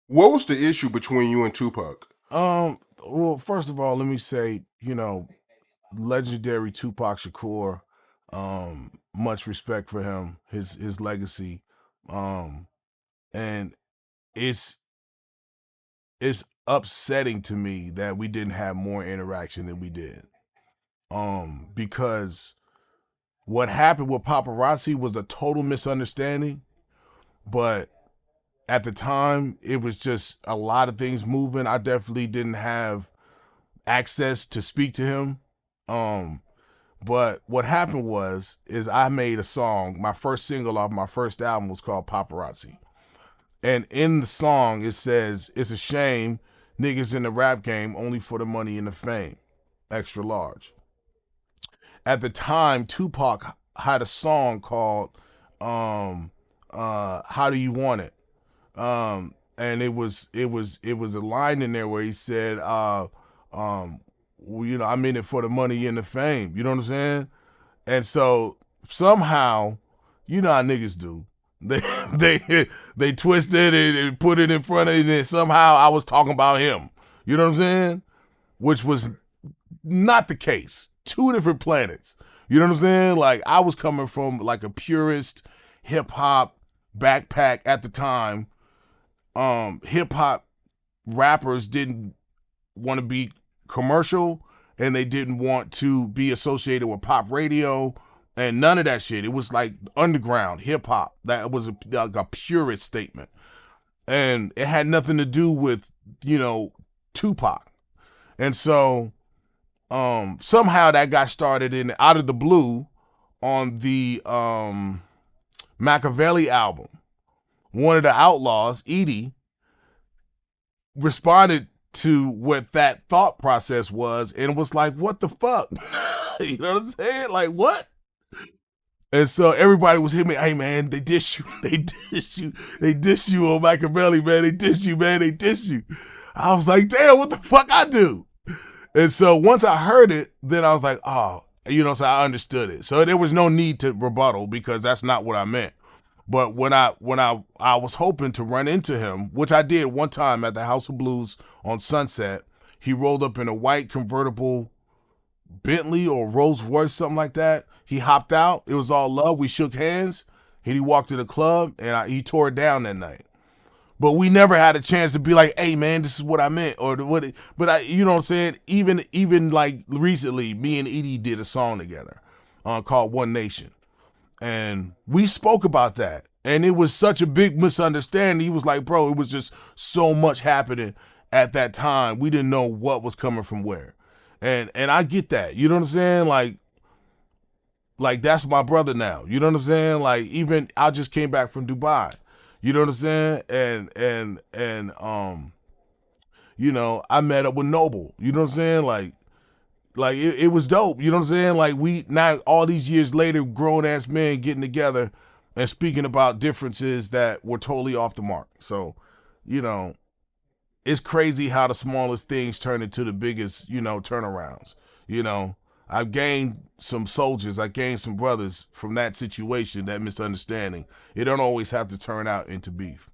What was the issue between you and Tupac? Well, first of all, let me say, legendary Tupac Shakur. Much respect for him, his legacy. Um, and it's it's upsetting to me that we didn't have more interaction than we did. Because what happened with Paparazzi was a total misunderstanding, but at the time it was just a lot of things moving. I definitely didn't have access to speak to him. Um, but what happened is I made a song. My first single off my first album was called Paparazzi. And in the song it says, it's a shame niggas in the rap game only for the money and the fame. Extra large. At the time, Tupac had a song called How Do You Want It? And it was a line in there where he said, well, I'm in it for the money and the fame. You know what I'm saying? And so somehow, you know how niggas do. They they twisted it and put it in front of it, and somehow I was talking about him. You know what I'm saying? Which was not the case. Two different planets. You know what I'm saying? Like, I was coming from like a purist hip hop backpack at the time. Hip hop rappers didn't want to be commercial, and they didn't want to be associated with pop radio and none of that shit. It was like underground hip hop. That was like a purist statement, and it had nothing to do with Tupac. And so somehow that got started in out of the blue on the Machiavelli album. One of the outlaws, Edie, responded to what that thought process was and was like, what the fuck? You know what I'm saying? Like, what? And so everybody was hitting me, hey man, they dish you, they dish you, they dish you on Machiavelli, man, they dish you, man, they dish you. I was like, damn, what the fuck I do? And so once I heard it, then I was like, oh, so I understood it. So there was no need to rebuttal because that's not what I meant. But when I was hoping to run into him, which I did one time at the House of Blues on Sunset, he rolled up in a white convertible Bentley or Rolls Royce, something like that. He hopped out. It was all love. We shook hands. And he walked to the club, and he tore it down that night. But we never had a chance to be like, hey man, this is what I meant, or what. But you know what I'm saying? Even like recently, me and Edie did a song together, called One Nation, and we spoke about that. And it was such a big misunderstanding. He was like, bro, it was just so much happening at that time. We didn't know what was coming from where. And I get that. You know what I'm saying? Like that's my brother now. You know what I'm saying? Like, even I just came back from Dubai. You know what I'm saying? And I met up with Noble. You know what I'm saying? Like it was dope. You know what I'm saying? Like, we now all these years later, grown ass men getting together and speaking about differences that were totally off the mark. So, you know, it's crazy how the smallest things turn into the biggest, turnarounds. You know, I've gained some soldiers, I gained some brothers from that situation, that misunderstanding. It don't always have to turn out into beef.